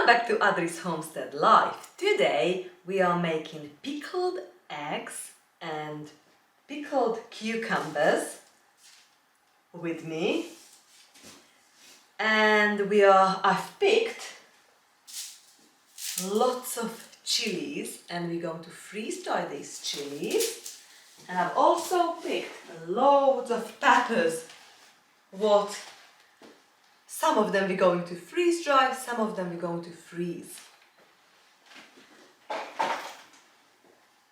Welcome back to Adri's Homestead Life. Today we are making pickled eggs and pickled cucumbers with me. And I've picked lots of chilies and we're going to freeze dry these chilies. And I've also picked loads of peppers. Some of them we're going to freeze dry, some of them we're going to freeze.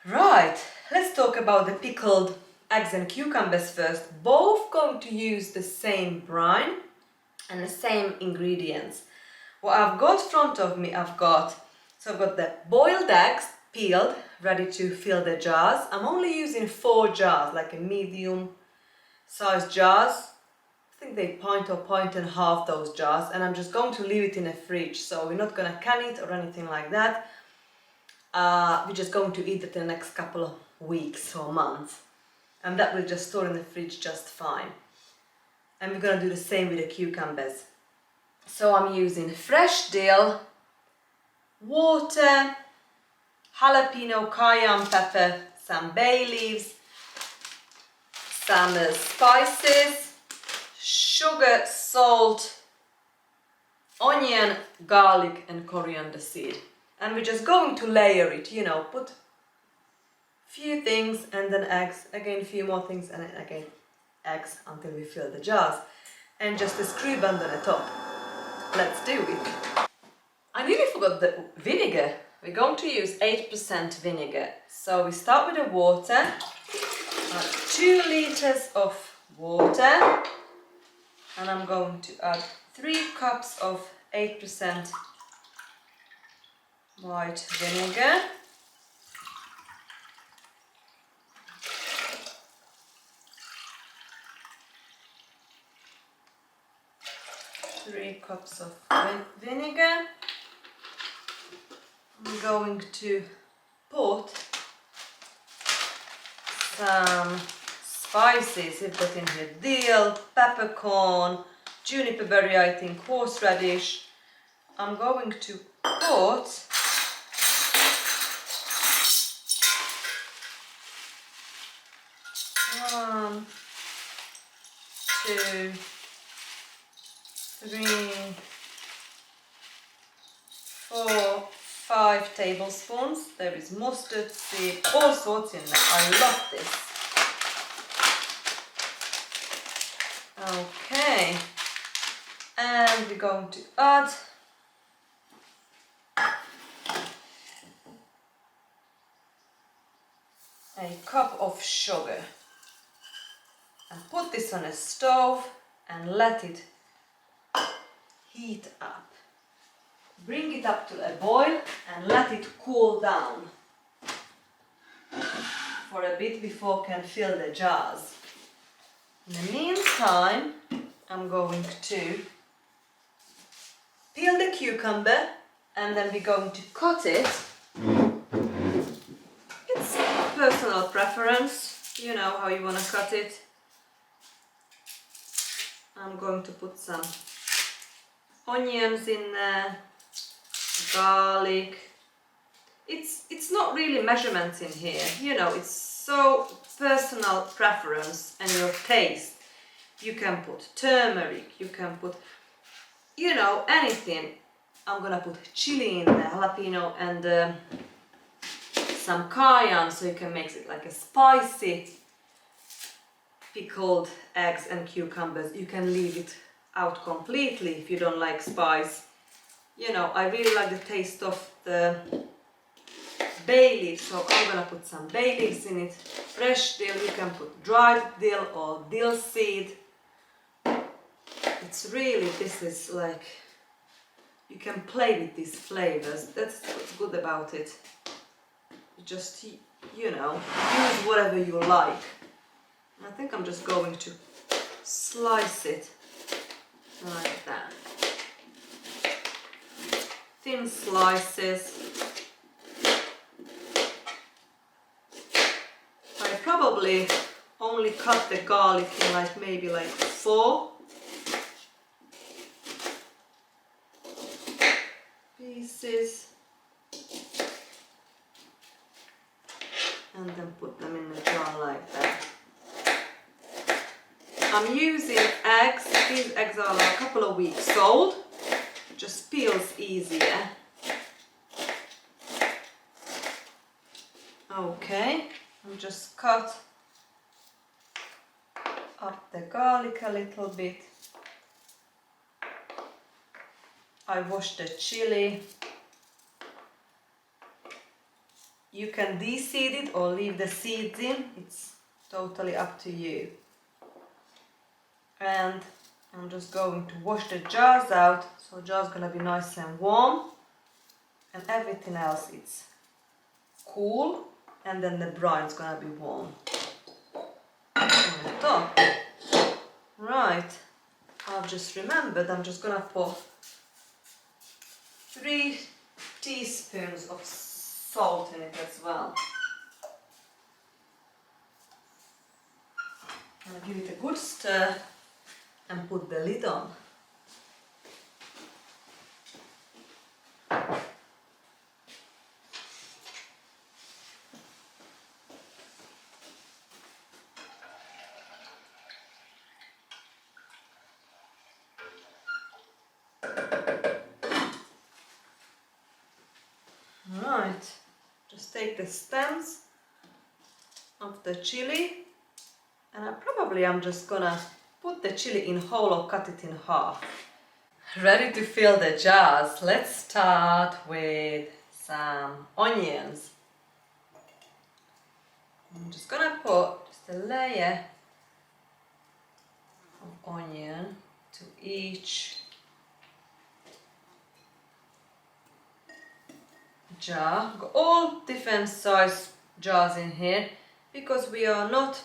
Right, let's talk about the pickled eggs and cucumbers first. Both going to use the same brine and the same ingredients. What I've got in front of me, I've got the boiled eggs peeled, ready to fill the jars. I'm only using 4 jars, like a medium sized jars. I think they pint or pint and a half those jars, and I'm just going to leave it in the fridge. So we're not going to can it or anything like that. We're just going to eat it in the next couple of weeks or months, and that will just store in the fridge just fine. And we're going to do the same with the cucumbers. So I'm using fresh dill, water, jalapeno, cayenne pepper, some bay leaves, some spices, sugar, salt, onion, garlic and coriander seed. And we're just going to layer it, put few things and then eggs, again a few more things and then again eggs until we fill the jars. And just a screw band on the top. Let's do it. I nearly forgot the vinegar. We're going to use 8% vinegar. So we start with the water, 2 liters of water. And I'm going to add 3 cups of 8% white vinegar. Three cups of vinegar. I'm going to put some spices. We've got in here dill, peppercorn, juniper berry, I think, horseradish. I'm going to put 1, 2, 3, 4, 5 tablespoons. There is mustard seed, all sorts in there. I love this. Okay, and we're going to add a cup of sugar and put this on a stove and let it heat up. Bring it up to a boil and let it cool down for a bit before can fill the jars. In the meantime, I'm going to peel the cucumber and then we're going to cut it. It's personal preference, you know how you want to cut it. I'm going to put some onions in there, garlic. It's not really measurements in here, it's so personal preference and your taste. You can put turmeric, you can put, anything. I'm gonna put chili in there, jalapeno and some cayenne, so you can make it like a spicy pickled eggs and cucumbers. You can leave it out completely if you don't like spice. I really like the taste of the bay leaves, so I'm gonna put some bay leaves in it. Fresh dill, you can put dried dill or dill seed. This is like, you can play with these flavors. That's what's good about it. You just, use whatever you like. I think I'm just going to slice it like that. Thin slices. I probably only cut the garlic in maybe 4. pieces and then put them in the jar like that. I'm using eggs. These eggs are like a couple of weeks old. Just peels easier. Okay, I'll just cut up the garlic a little bit. I washed the chili. You can de-seed it or leave the seeds in. It's totally up to you. And I'm just going to wash the jars out. So jars gonna be nice and warm. And everything else it's cool. And then the brine's gonna be warm on the top. Right, I've just remembered I'm just gonna put 3 teaspoons of salt in it as well. I'll give it a good stir and put the lid on. Right, just take the stems of the chili and I'm just gonna put the chili in whole or cut it in half. Ready to fill the jars. Let's start with some onions. I'm just gonna put just a layer of onion to each jar. Got all different size jars in here because we are not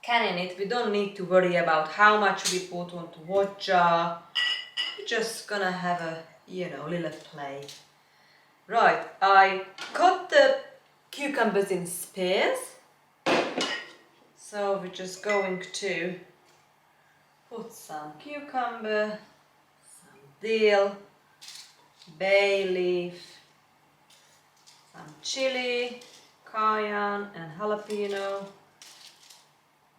canning it. We don't need to worry about how much we put onto what jar. We're just gonna have a, you know, little play. Right, I cut the cucumbers in spears. So we're just going to put some cucumber, some dill, bay leaf, some chili, cayenne and jalapeno,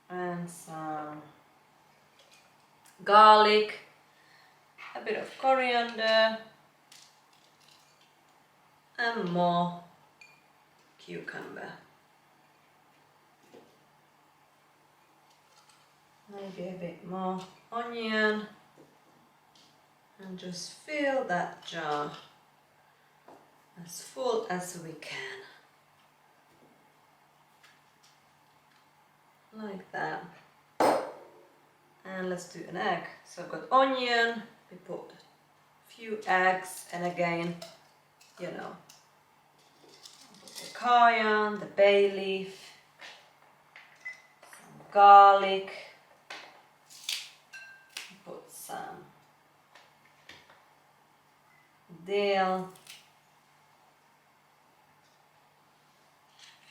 and some garlic, a bit of coriander, and more cucumber. Maybe a bit more onion, and just fill that jar as full as we can. Like that. And let's do an egg. So I've got onion, we put a few eggs, and again, you know, the cayenne, the bay leaf, some garlic, put some dill,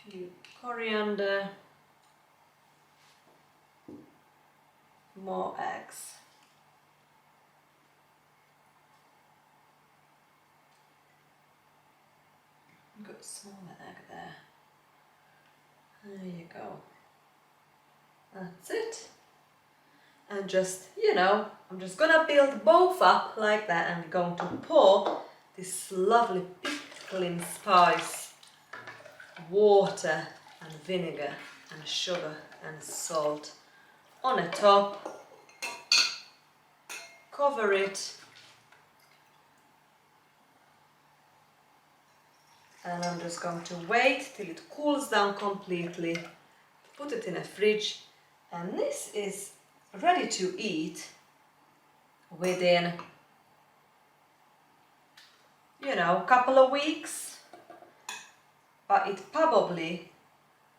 a few coriander, more eggs. Got a smaller egg there. There you go. That's it. And just, you know, I'm just gonna build both up like that and going to pour this lovely pickling spice, water and vinegar and sugar and salt on the top. Cover it. And I'm just going to wait till it cools down completely, put it in a fridge, and this is ready to eat within, you know, a couple of weeks. But it probably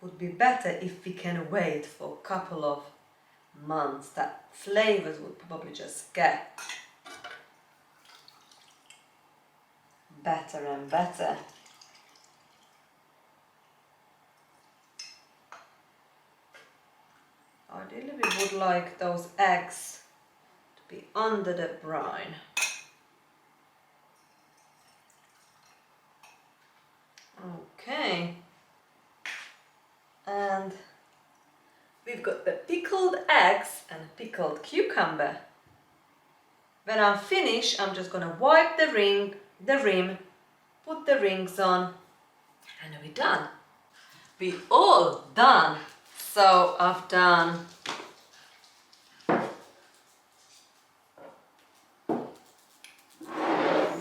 would be better if we can wait for a couple of months. That flavors would probably just get better and better. Ideally we would like those eggs to be under the brine. Okay. And we've got the pickled eggs and pickled cucumber. When I'm finished, I'm just gonna wipe the rim, put the rings on, and we're done. We're all done. So I've done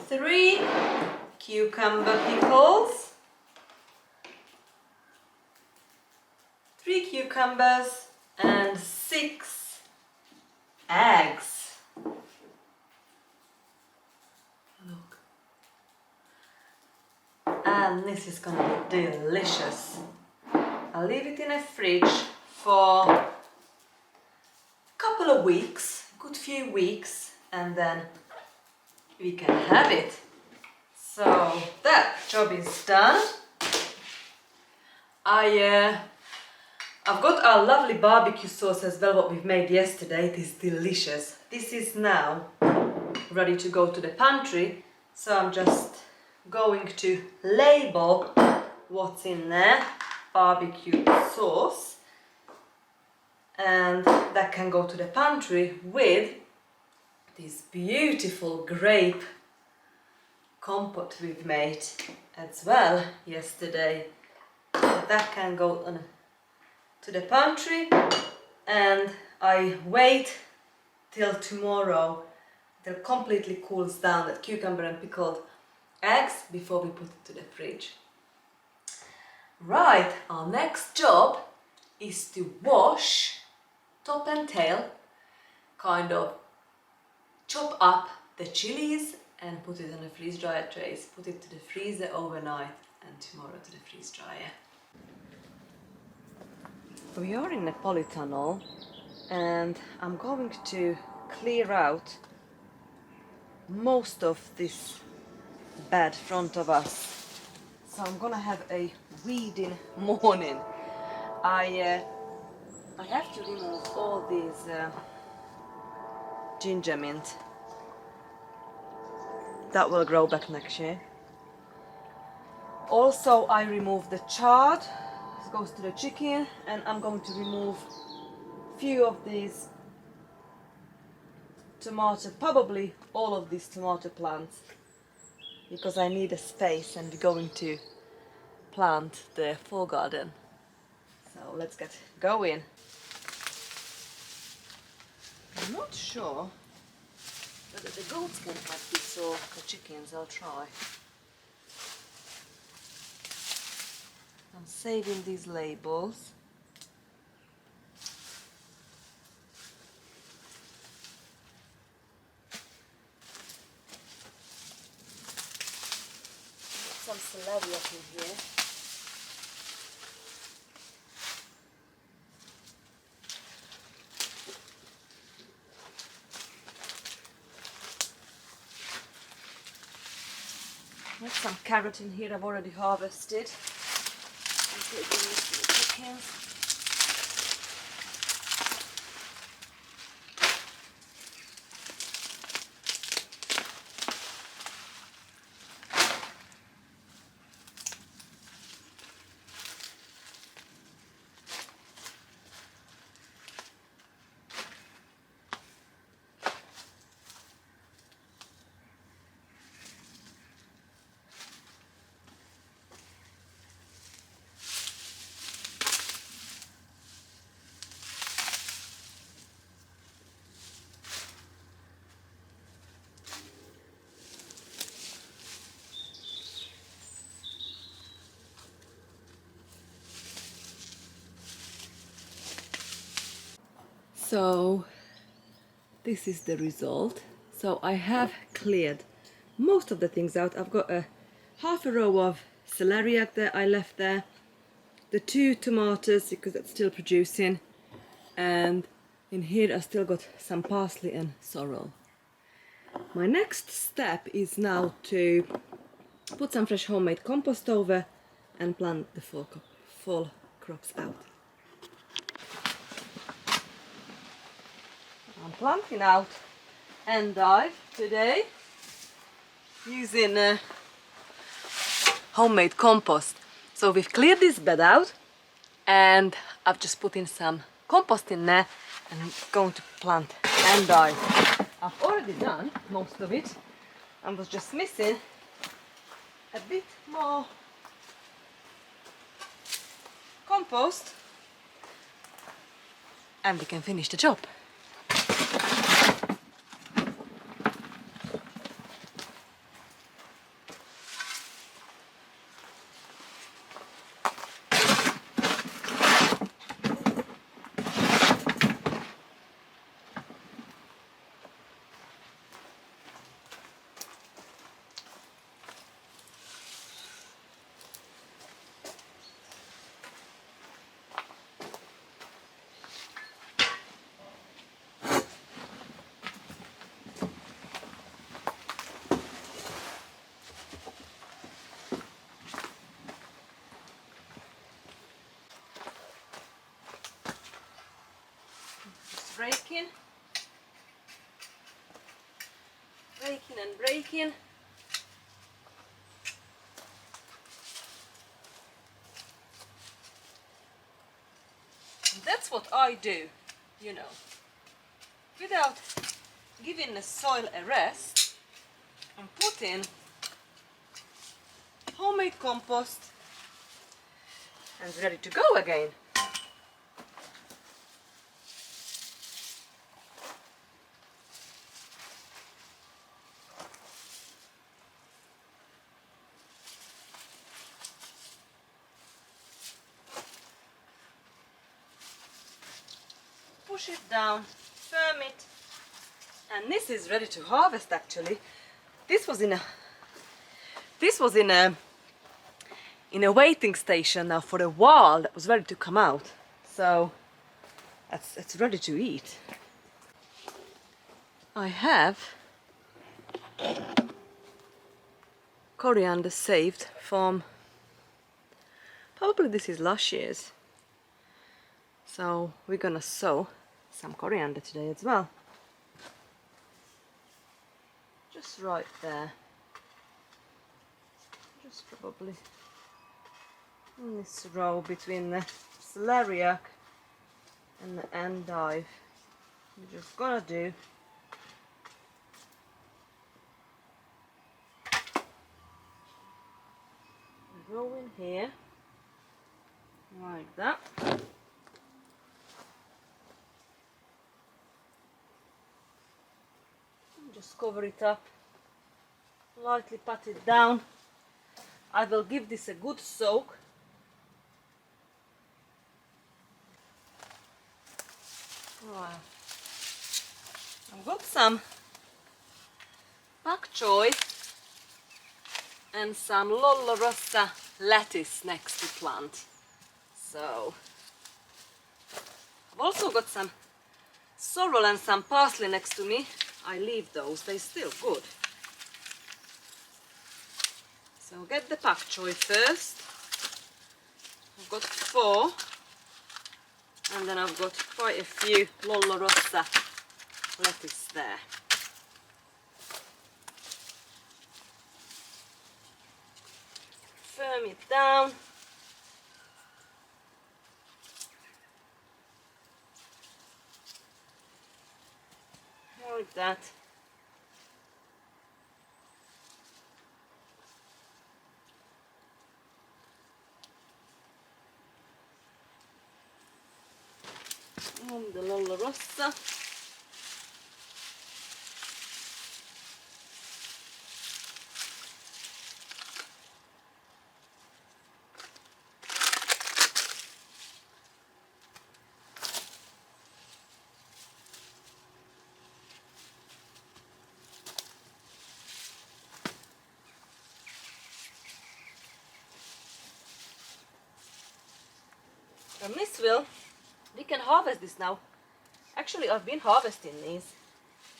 3 cucumber pickles, 3 cucumbers, and 6 eggs. Look. And this is gonna be delicious. I'll leave it in a fridge for a couple of weeks, a good few weeks, and then we can have it. So that job is done. I've got our lovely barbecue sauce as well, what we've made yesterday. It is delicious. This is now ready to go to the pantry, so I'm just going to label what's in there. Barbecue sauce, and that can go to the pantry with this beautiful grape compote we've made as well yesterday. So that can go on to the pantry, and I wait till tomorrow till it completely cools down, that cucumber and pickled eggs, before we put it to the fridge. Right, our next job is to wash top and tail, kind of chop up the chilies and put it on a freeze dryer trays, put it to the freezer overnight, and tomorrow to the freeze dryer. We are in a polytunnel, and I'm going to clear out most of this bed front of us. So I'm gonna have a weeding morning. I have to remove all these ginger mint. That will grow back next year. Also, I remove the chard. This goes to the chicken, and I'm going to remove a few of these tomato, probably all of these tomato plants, because I need a space and we're going to plant the fall garden. So let's get going. I'm not sure whether the goats can have this or the chickens. I'll try. I'm saving these labels. Some celery up in here. There's some carrot in here I've already harvested. So this is the result. So I have cleared most of the things out. I've got a half a row of celeriac that I left there, the 2 tomatoes because that's still producing, and in here I still got some parsley and sorrel. My next step is now to put some fresh homemade compost over and plant the fall crops out. I'm planting out endive today using homemade compost. So we've cleared this bed out and I've just put in some compost in there and I'm going to plant endive. I've already done most of it. I was just missing a bit more compost and we can finish the job. Breaking and breaking. And that's what I do, you know, without giving the soil a rest. I'm putting homemade compost and it's ready to go again. Push it down, firm it, and this is ready to harvest actually. This was in a waiting station now for a while that was ready to come out. So it's ready to eat. I have coriander saved from, probably this is last year's. So we're gonna sow some coriander today as well. Just right there. Just probably in this row between the celeriac and the endive. We're just gonna do a row in here, like that. Just cover it up, lightly pat it down. I will give this a good soak. Wow. I've got some pak choy and some lollo rossa lettuce next to plant. So I've also got some sorrel and some parsley next to me. I leave those, they're still good. So get the pak choy first. I've got 4, and then I've got quite a few lollo rossa lettuce there. Firm it down. Like that. And the lollo rossa. And this we can harvest this now. Actually, I've been harvesting these.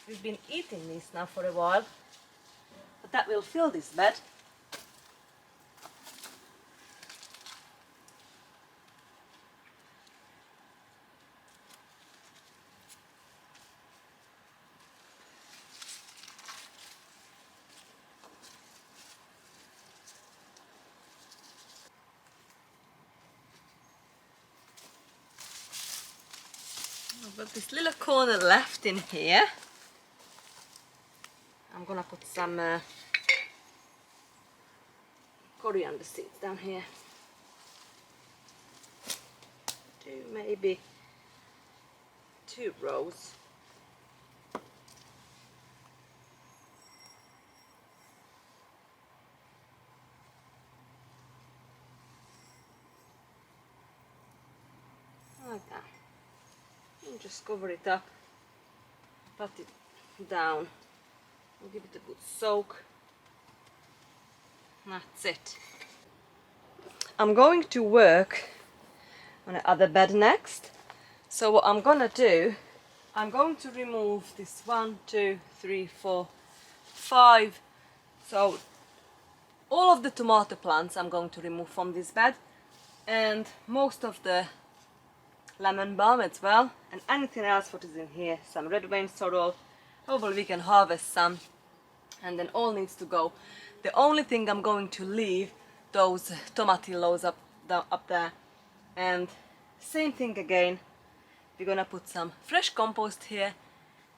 We've been eating these now for a while. But that will fill this bed. I've got this little corner left in here. I'm gonna put some coriander seeds down here. Maybe 2 rows. Like that. And just cover it up, pat it down, and give it a good soak. That's it. I'm going to work on the other bed next. So what I'm gonna do, I'm going to remove this 1, 2, 3, 4, 5. So all of the tomato plants I'm going to remove from this bed, and most of the lemon balm as well, and anything else what is in here, some red vein sorrel. Hopefully we can harvest some, and then all needs to go. The only thing I'm going to leave those tomatillos up there, and same thing again. We're gonna put some fresh compost here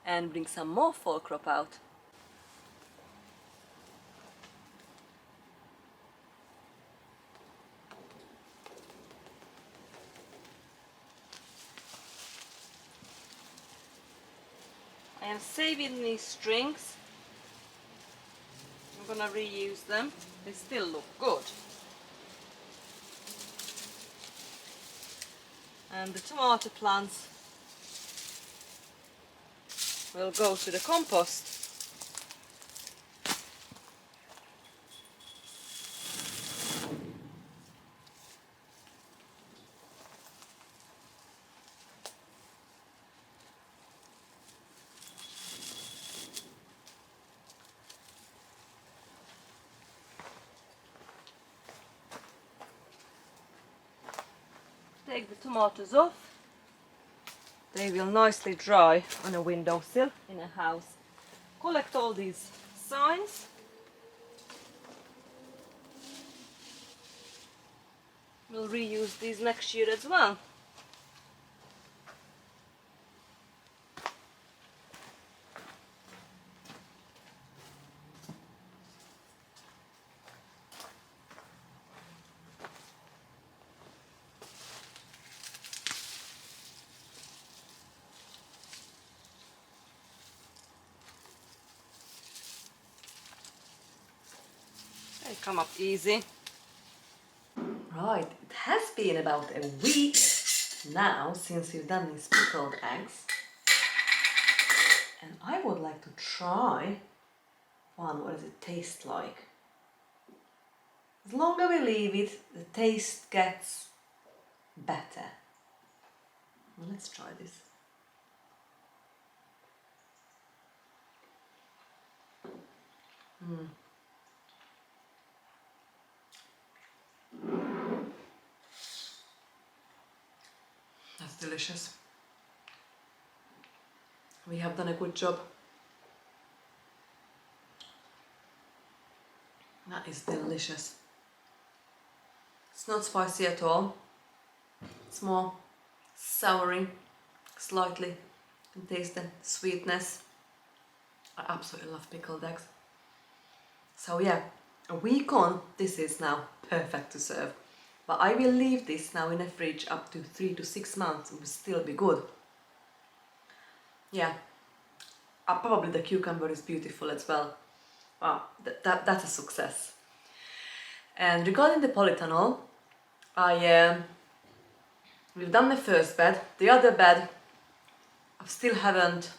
and bring some more fall crop out. I am saving these strings. I'm gonna reuse them. They still look good. And the tomato plants will go to the compost. Take the tomatoes off. They will nicely dry on a windowsill in a house. Collect all these signs. We'll reuse these next year as well. They come up easy. Right, it has been about a week now since we've done these pickled eggs. And I would like to try one. What does it taste like? The longer we leave it, the taste gets better. Well, let's try this. That's delicious. We have done a good job. That is delicious. It's not spicy at all. It's more souring, slightly. You can taste the sweetness. I absolutely love pickled eggs. So yeah, a week on, this is now perfect to serve. But I will leave this now in the fridge up to 3 to 6 months. It will still be good. Yeah, probably the cucumber is beautiful as well. Wow, that's a success. And regarding the polytunnel, we've done the first bed. The other bed, I still haven't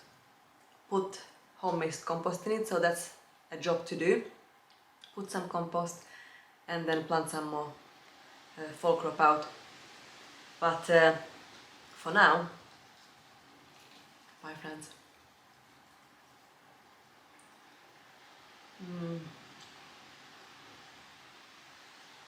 put homemade compost in it, so that's a job to do. Put some compost and then plant some more fall crop out. But for now, bye friends.